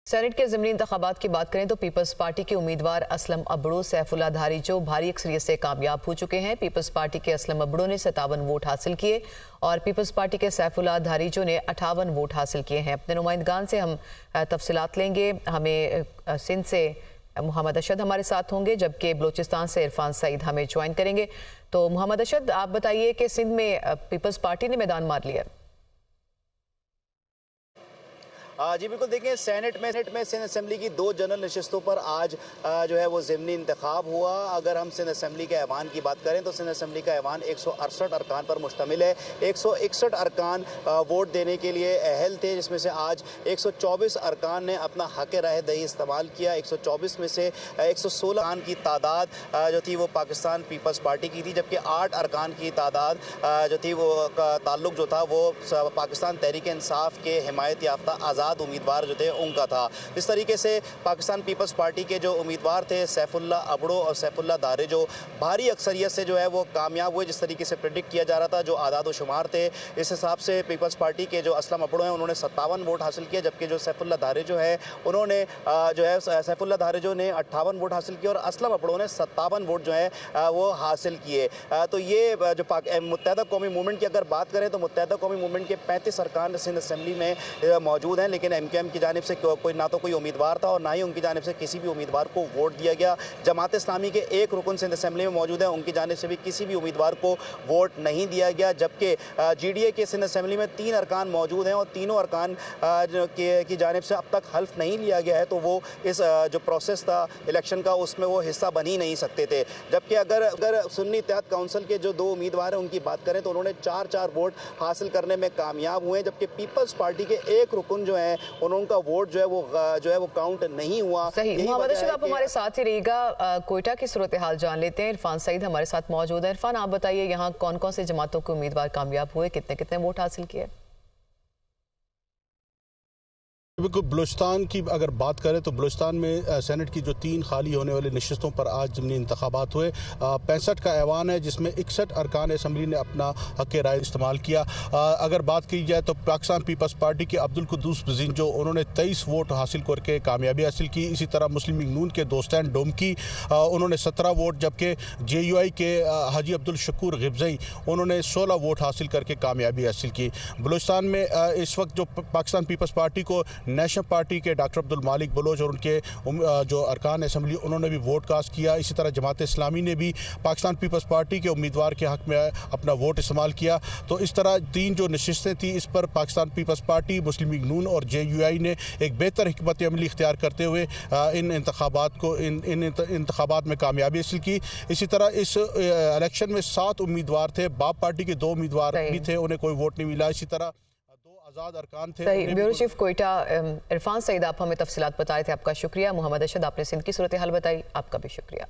Senate के ज़िमनी इंतखाबात की बात करें तो पीपल्स पार्टी के उम्मीदवार असलम अबड़ो सैफुल्लाह धारीजो भारी अक्सरियत से कामयाब हो चुके हैं। पीपल्स पार्टी के असलम अबड़ो ने 57 वोट हासिल किए और पीपल्स पार्टी के सैफुल्लाह धारीजो ने 58 वोट हासिल किए हैं। अपने नुमाइंदगान से हम तफसीलात लेंगे। हमें सिंध से मोहम्मद अशद हमारे साथ होंगे, जबकि बलोचिस्तान से इरफान सईद हमें ज्वाइन करेंगे। तो मोहम्मद अशद, आप बताइए कि सिंध में पीपल्स पार्टी ने मैदान मार लिया। जी बिल्कुल, देखिए सेनेट में सिंध असेंबली की 2 जनरल नशिस्तों पर आज जो है वो ज़िमनी इंतखाब हुआ। अगर हम सिंध असेंबली के ऐवान की बात करें तो सिंध असेंबली का ऐवान 168 अरकान पर मुश्तमिल है। 161 अरकान वोट देने के लिए अहल थे, जिसमें से आज 124 अरकान ने अपना हक राय दही इस्तेमाल किया। 124 में से 116 अरकान की तादाद जो थी वो पाकिस्तान पीपल्स पार्टी की थी, जबकि 8 अरकान की तादाद जो थी वो ताल्लुक जो था वो पाकिस्तान तहरीक इंसाफ के हिमायत याफ्ता आज़ाद उम्मीदवार जो थे उनका था। इस तरीके से पाकिस्तान पीपल्स पार्टी के जो उम्मीदवार थे सैफुल्लाह अबड़ो और सैफुल्लाह धारीजो भारी अक्सरियत से जो है वो कामयाब हुए, जिस तरीके से प्रेडिक्ट किया जा रहा था। जो आदाद व शुमार थे इस हिसाब से पीपल्स पार्टी के जो असलम अबड़ो हैं उन्होंने 57 वोट हासिल किए, जबकि जो सैफुल्लाह धारीजो है उन्होंने जो है सैफुल्लाह धारीजो ने 58 वोट हासिल किए और असलम अबड़ो ने 57 वोट जो है वो हासिल किए। तो ये जो मुत्तहदा कौमी मूवमेंट की अगर बात करें तो मुत्तहदा कौमी मूवमेंट के 35 अरकान सिंध असेंबली में मौजूद हैं, लेकिन MKM की जानिब से कोई ना तो कोई उम्मीदवार था और ना ही उनकी जानिब से किसी भी उम्मीदवार को वोट दिया गया। जमात इस्लामी के एक रुकन सिंध असेंबली में मौजूद है, उनकी जानिब से भी किसी भी उम्मीदवार को वोट नहीं दिया गया। जबकि GDA के सिंध असेंबली में 3 अरकान मौजूद हैं और तीनों अरकान की जानिब से अब तक हल्फ नहीं लिया गया है, तो वो इस जो प्रोसेस था इलेक्शन का उसमें वो हिस्सा बन ही नहीं सकते थे। जबकि अगर सुन्नी इत्तेहाद काउंसिल के जो 2 उम्मीदवार हैं उनकी बात करें तो उन्होंने 4 वोट हासिल करने में कामयाब हुए, जबकि पीपल्स पार्टी के एक रुकन जो है उनका वोट जो है वो काउंट नहीं हुआ। सही। मोहम्मद अशद, आप हमारे साथ ही रहिएगा। कोयटा की सूरत हाल जान लेते हैं। इरफान सईद हमारे साथ मौजूद है। इरफान, आप बताइए यहाँ कौन कौन से जमातों के उम्मीदवार कामयाब हुए, कितने कितने वोट हासिल किए? बिल्कुल, बलूचिस्तान की अगर बात करें तो बलूचिस्तान में सेनेट की जो 3 खाली होने वाली नशिस्तों पर आज ज़िमनी इंतखाबात हुए। 65 का ऐवान है, जिसमें 61 अरकान असम्बली ने अपना हक राय इस्तेमाल किया। अगर बात की जाए तो पाकिस्तान पीपल्स पार्टी के अब्दुल कुद्दूस बज़िंजो उन्होंने 23 वोट हासिल करके कामयाबी हासिल की। इसी तरह मुस्लिम लीग नून के दोस्तान डोमकी उन्होंने 17 वोट, जबकि JUI के हाजी अब्दुल शकूर गिब्ज़ई उन्होंने 16 वोट हासिल करके कामयाबी हासिल की। बलूचिस्तान में इस वक्त जो पाकिस्तान पीपल्स पार्टी को नेशनल पार्टी के डॉक्टर अब्दुल मालिक बलोच और उनके जो अरकान असम्बली उन्होंने भी वोट कास्ट किया। इसी तरह जमात इस्लामी ने भी पाकिस्तान पीपल्स पार्टी के उम्मीदवार के हक़ में अपना वोट इस्तेमाल किया। तो इस तरह 3 जो नशिस्तें थी इस पर पाकिस्तान पीपल्स पार्टी, मुस्लिम लीग नून और JUI ने एक बेहतर हिकमत अमली इख्तियार करते हुए इन इंतखाबात में कामयाबी हासिल की। इसी तरह इस इलेक्शन में 7 उम्मीदवार थे। बाप पार्टी के 2 उम्मीदवार भी थे, उन्हें कोई वोट नहीं मिला। इसी तरह 2 आज़ाद अरकान थे। ब्यूरो चीफ कोयटा इरफान सईद, आप हमें तफसीलात बताए थे, आपका शुक्रिया। मोहम्मद अशद, आपने सिंध की सूरत हाल बताई, आपका भी शुक्रिया।